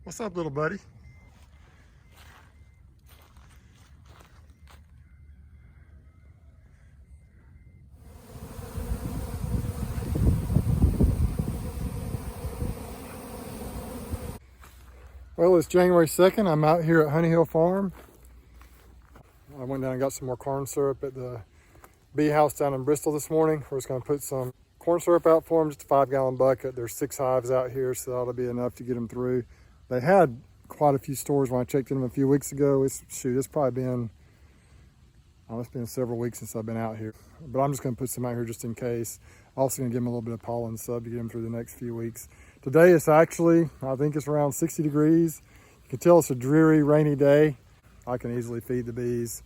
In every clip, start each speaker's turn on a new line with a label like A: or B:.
A: What's up, little buddy? Well, it's January 2nd. I'm out here at Honey Hill Farm. I went down and got some more corn syrup at the bee house down in Bristol this morning. We're just going to put some corn syrup out for them, just a 5-gallon bucket. There's 6 hives out here, so that'll be enough to get them through. They had quite a few stores when I checked in them a few weeks ago. It's probably been, it's been several weeks since I've been out here. But I'm just going to put some out here just in case. Also going to give them a little bit of pollen sub to get them through the next few weeks. Today it's actually, I think it's around 60 degrees. You can tell it's a dreary, rainy day. I can easily feed the bees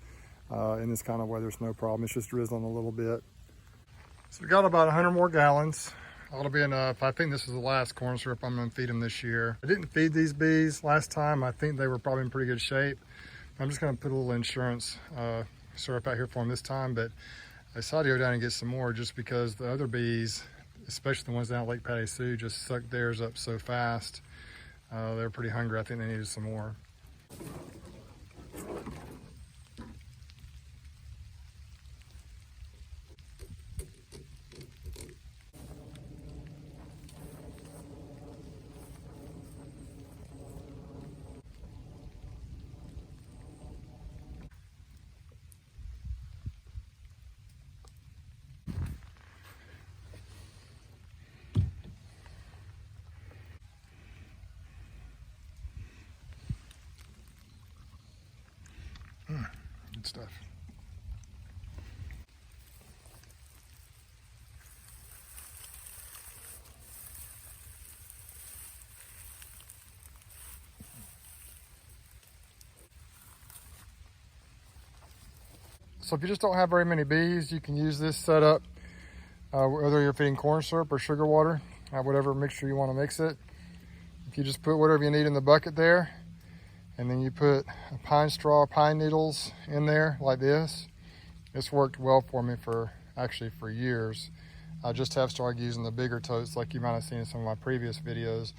A: in this kind of weather. It's no problem. It's just drizzling a little bit. So we got about 100 more gallons. Ought to be enough. I think this is the last corn syrup I'm going to feed them this year. I didn't feed these bees last time. I think they were probably in pretty good shape. I'm just going to put a little insurance syrup out here for them this time, but I decided to go down and get some more just because the other bees, especially the ones down at Lake Patty Sioux, just sucked theirs up so fast. They were pretty hungry. I think they needed some more. Good stuff. So if you just don't have very many bees, you can use this setup, whether you're feeding corn syrup or sugar water, whatever mixture you want to mix it. If you just put whatever you need in the bucket there, and then you put pine straw, pine needles in there like this. It's worked well for me for years. I just have started using the bigger totes like you might have seen in some of my previous videos.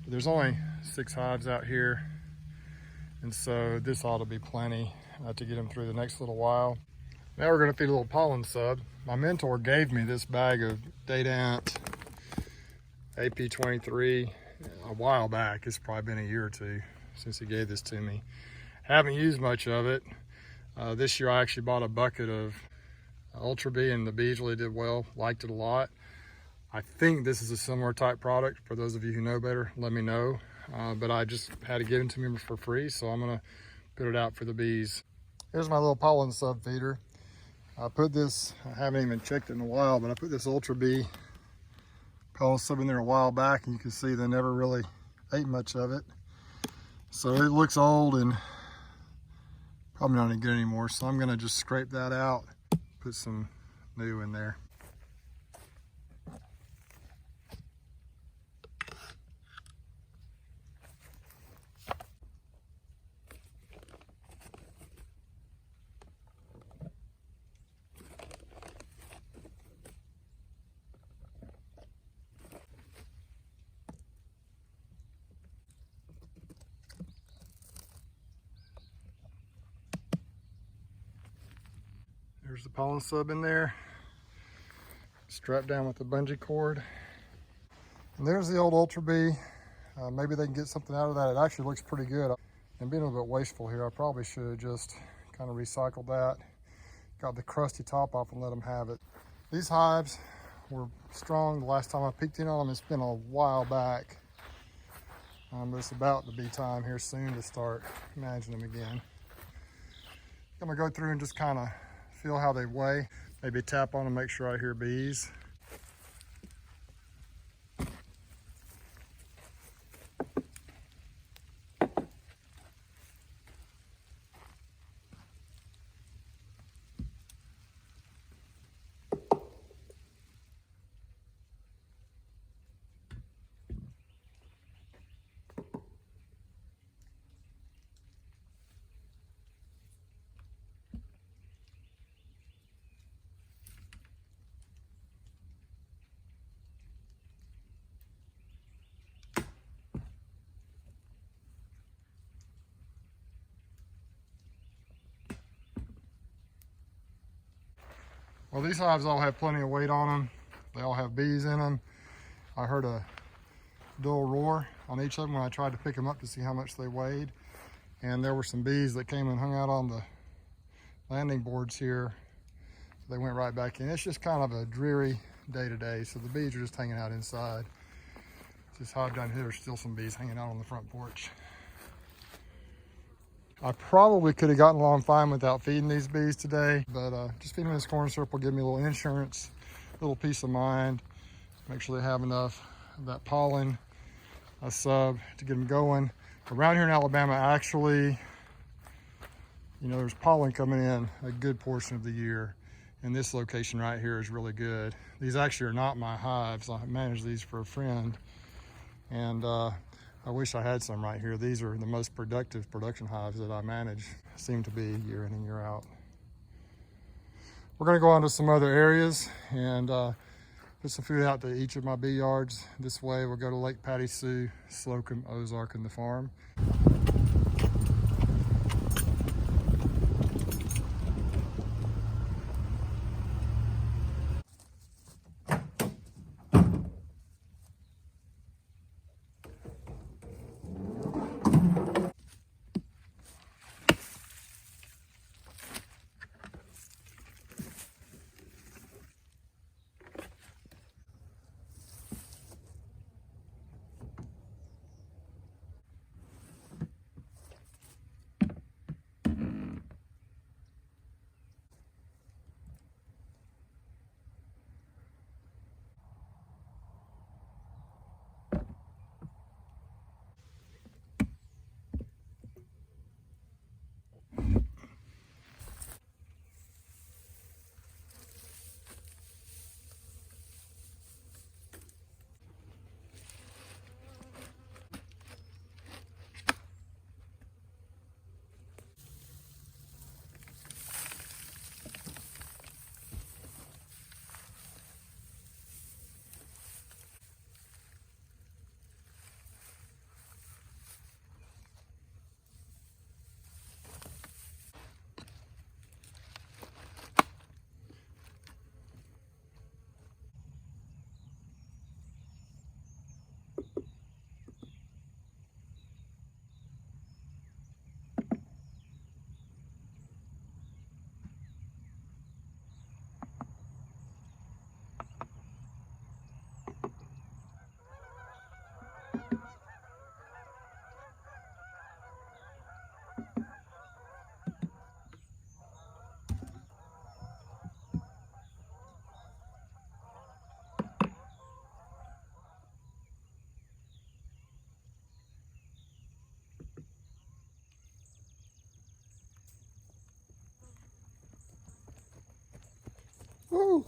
A: But there's only 6 hives out here, and so this ought to be plenty to get them through the next little while. Now we're going to feed a little pollen sub. My mentor gave me this bag of Dadant AP23 a while back. It's probably been a year or two since he gave this to me. Haven't used much of it. This year I actually bought a bucket of Ultra Bee, and the bees really did well, liked it a lot. I think this is a similar type product. For those of you who know better, let me know. But I just had it given to me for free, so I'm gonna put it out for the bees. Here's my little pollen sub feeder. I put this, I haven't even checked it in a while, but I put this Ultra Bee pollen sub in there a while back, and you can see they never really ate much of it. So it looks old and probably not any good anymore. So I'm gonna just scrape that out, put some new in there. There's the pollen sub in there, strapped down with the bungee cord. And there's the old Ultra Bee. Maybe they can get something out of that. It actually looks pretty good. And being a little bit wasteful here, I probably should have just kind of recycled that. Got the crusty top off and let them have it. These hives were strong the last time I peeked in on them. It's been a while back. But it's about to be time here soon to start managing them again. I'm gonna go through and just kind of feel how they weigh. Maybe tap on them, make sure I hear bees. Well, these hives all have plenty of weight on them. They all have bees in them. I heard a dull roar on each of them when I tried to pick them up to see how much they weighed. And there were some bees that came and hung out on the landing boards here. They went right back in. It's just kind of a dreary day today, so the bees are just hanging out inside. This hive down here, there's still some bees hanging out on the front porch. I probably could have gotten along fine without feeding these bees today, but just feeding them this corn syrup will give me a little insurance, a little peace of mind, make sure they have enough of that pollen, a sub to get them going. Around here in Alabama, actually, you know, there's pollen coming in a good portion of the year. And this location right here is really good. These actually are not my hives. I manage these for a friend. And I wish I had some right here. These are the most productive production hives that I manage, seem to be year in and year out. We're gonna go on to some other areas and put some food out to each of my bee yards. This way we'll go to Lake Patty Sioux, Slocum, Ozark, and the farm. Woo!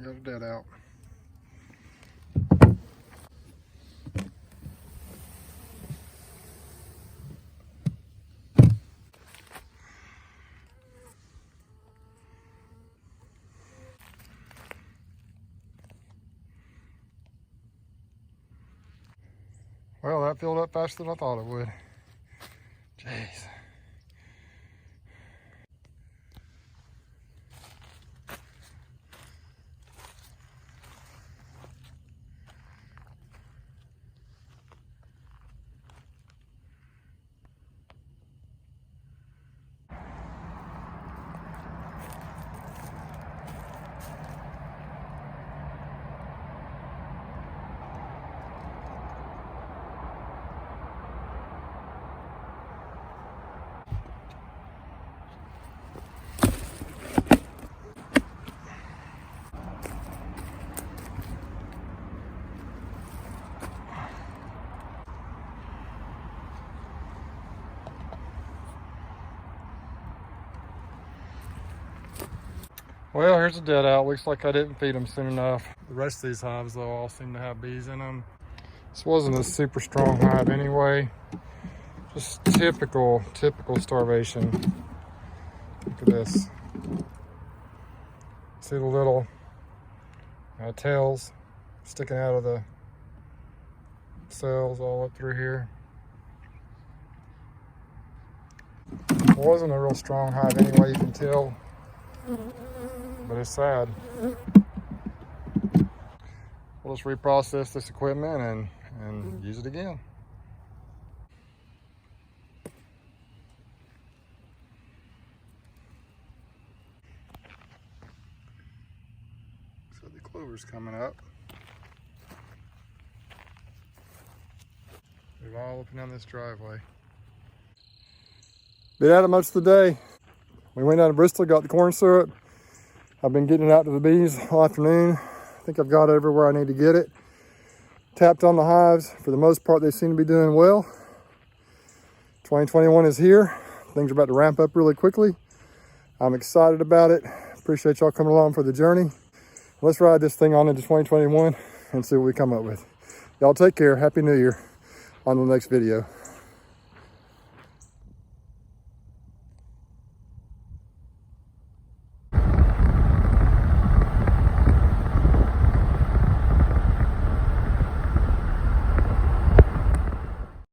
A: Got a dead out. Well, that filled up faster than I thought it would. Jeez. Well, here's a dead out. Looks like I didn't feed them soon enough. The rest of these hives, though, all seem to have bees in them. This wasn't a super strong hive anyway. Just typical starvation. Look at this. See the little tails sticking out of the cells all up through here. It wasn't a real strong hive anyway, you can tell. But it's sad. We'll just reprocess this equipment and use it again. So the clover's coming up. We've all up and down this driveway. Been at it much of the day. We went down to Bristol, got the corn syrup. I've been getting it out to the bees all afternoon. I think I've got it everywhere I need to get it. Tapped on the hives. For the most part, they seem to be doing well. 2021 is here. Things are about to ramp up really quickly. I'm excited about it. Appreciate y'all coming along for the journey. Let's ride this thing on into 2021 and see what we come up with. Y'all take care. Happy New Year. On to the next video.